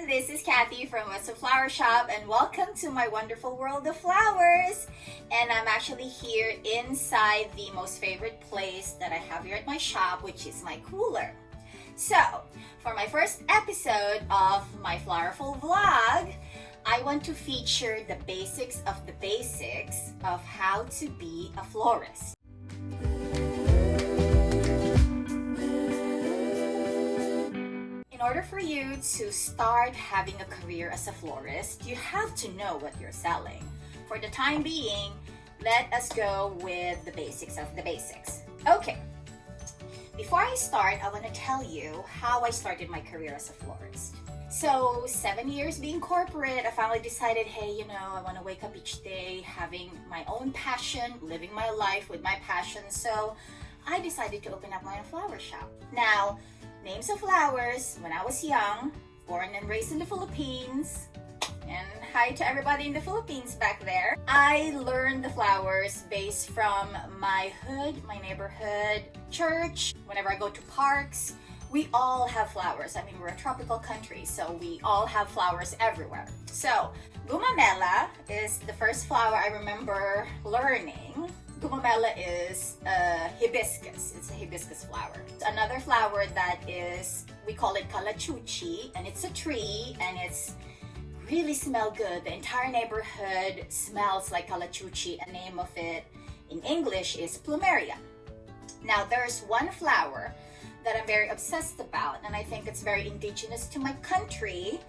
this is Cathy from What's a Flower Shop, and welcome to my wonderful world of flowers. And I'm actually here inside the most favorite place that I have here at my shop, which is my cooler. So, for my first episode of my Flowerful vlog, I want to feature the basics of the basics of how to be a florist. In order for you to start having a career as a florist, you have to know what you're selling. For the time being, let us go with the basics of the basics. Okay, before I start, I want to tell you how I started my career as a florist. So 7 years being corporate, I finally decided, hey, I want to wake up each day having my own passion, living my life with my passion. So I decided to open up my own flower shop. Now, names of flowers, when I was young, born and raised in the Philippines, and hi to everybody in the Philippines back there. I learned the flowers based from my hood, my neighborhood, church. Whenever I go to parks, we all have flowers. I mean, we're a tropical country, so we all have flowers everywhere. So, gumamela is the first flower I remember learning. Gumamela is a hibiscus. It's a hibiscus flower. Another flower that is, we call it calachuchi, and it's a tree, and it's really smell good. The entire neighborhood smells like calachuchi. The name of it in English is plumeria. Now, there's one flower that I'm very obsessed about, and I think it's very indigenous to my country,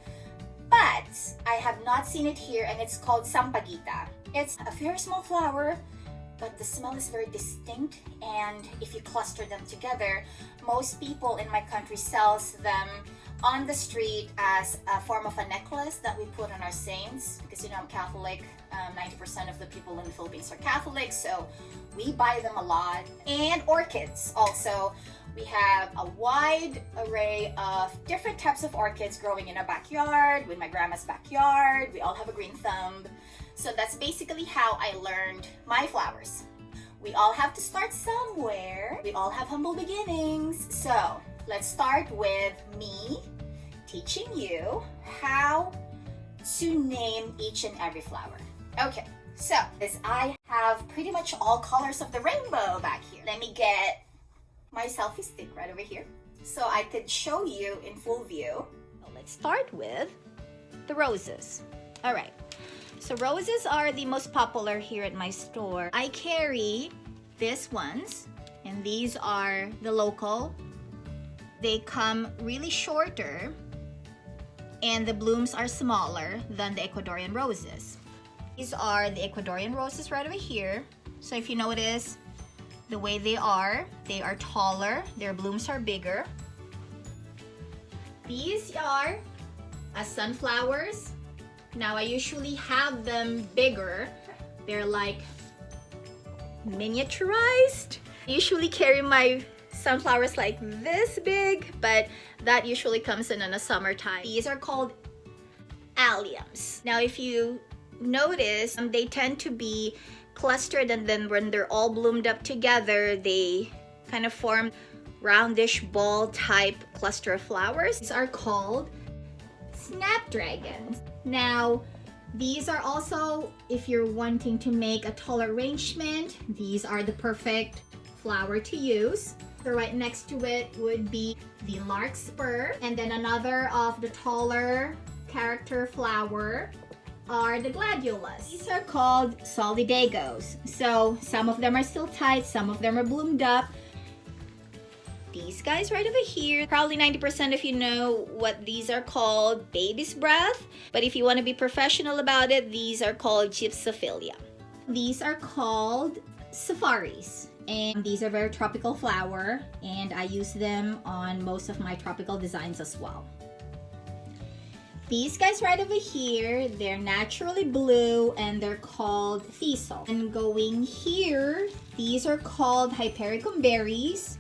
but I have not seen it here, and it's called sampaguita. It's a very small flower, but the smell is very distinct, and if you cluster them together, most people in my country sells them on the street as a form of a necklace that we put on our saints, because I'm Catholic. 90% of the people in the Philippines are Catholic, so we buy them a lot. And orchids also. We have a wide array of different types of orchids growing in our backyard, with my grandma's backyard. We all have a green thumb. So that's basically how I learned my flowers. We all have to start somewhere. We all have humble beginnings. So let's start with me teaching you how to name each and every flower. Okay, so as I have pretty much all colors of the rainbow back here, let me get my selfie stick right over here so I could show you in full view. So let's start with the roses. All right. So roses are the most popular here at my store. I carry these ones, and these are the local. They come really shorter, and the blooms are smaller than the Ecuadorian roses. These are the Ecuadorian roses right over here. So if you notice the way they are taller, their blooms are bigger. These are sunflowers. Now, I usually have them bigger. They're like miniaturized. I usually carry my sunflowers like this big, but that usually comes in the summertime. These are called alliums. Now, if you notice, they tend to be clustered, and then when they're all bloomed up together, they kind of form roundish ball type cluster of flowers. These are called snapdragons. Now, these are also, if you're wanting to make a tall arrangement, these are the perfect flower to use. So right next to it would be the larkspur, and then another of the taller character flower are the gladiolas. These are called solidagos. So some of them are still tight, some of them are bloomed up. These guys right over here, probably 90% of you know what these are called, baby's breath. But if you want to be professional about it, these are called gypsophilia. These are called safaris, and these are very tropical flower, and I use them on most of my tropical designs as well. These guys right over here, they're naturally blue, and they're called thistle. And going here, these are called hypericum berries,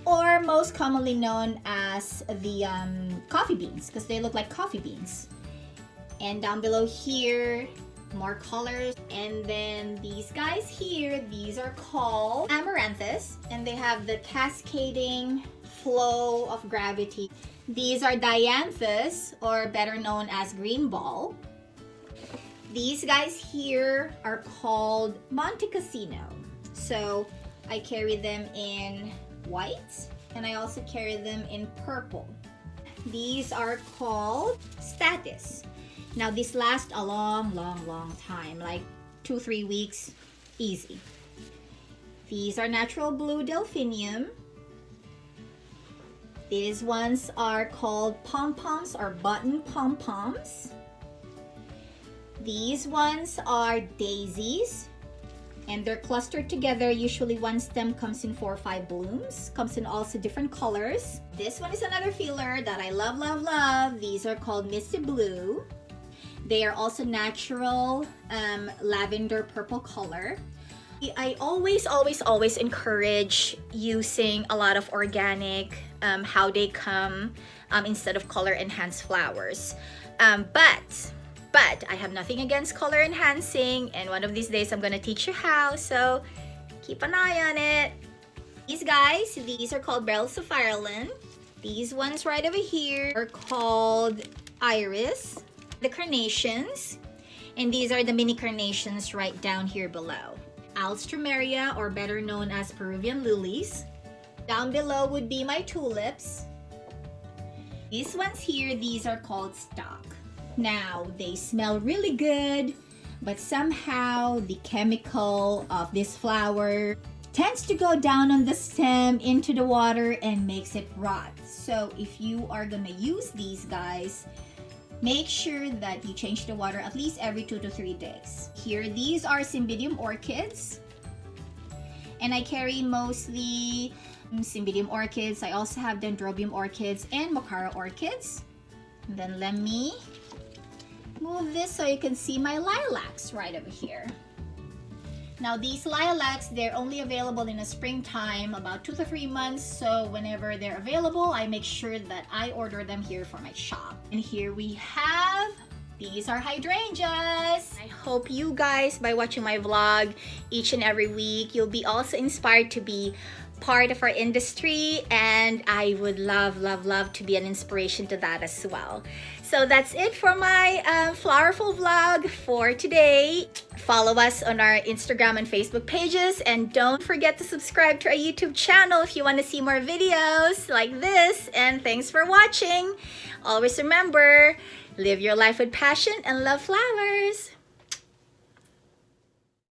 or most commonly known as the coffee beans, because they look like coffee beans. And down below here, more colors. And then these guys here, these are called amaranthus, and they have the cascading flow of gravity. These are dianthus, or better known as green ball. These guys here are called Monte Cassino. So I carry them in white, and I also carry them in purple. These are called Status. Now these last a long time, like 2-3 weeks, easy. These are natural blue Delphinium. These ones are called pom-poms or button pom-poms. These ones are daisies, and they're clustered together. Usually one stem comes in 4 or 5 blooms, comes in also different colors. This one is another feeler that I love. These are called Misty Blue. They are also natural lavender purple color. I always encourage using a lot of organic how they come instead of color enhanced flowers. But I have nothing against color enhancing, and one of these days I'm gonna teach you how, so keep an eye on it. These guys, these are called Bells of Ireland. These ones right over here are called Iris, the carnations, and these are the mini carnations right down here below. Alstroemeria, or better known as Peruvian lilies. Down below would be my tulips. These ones here, these are called stock. Now, they smell really good, but somehow the chemical of this flower tends to go down on the stem into the water and makes it rot. So if you are gonna use these guys, make sure that you change the water at least every 2 to 3 days. Here, these are Cymbidium orchids, and I carry mostly Cymbidium orchids. I also have Dendrobium orchids and Mocara orchids. And then let me move this so you can see my lilacs right over here. Now these lilacs, they're only available in the springtime, about 2 to 3 months. So whenever they're available, I make sure that I order them here for my shop. And here we have, these are hydrangeas. I hope you guys, by watching my vlog each and every week, you'll be also inspired to be part of our industry, and I would love to be an inspiration to that as well. So that's it for my Flowerful vlog for today. Follow us on our Instagram and Facebook pages, and don't forget to subscribe to our YouTube channel if you want to see more videos like this. And thanks for watching. Always remember, live your life with passion and love flowers.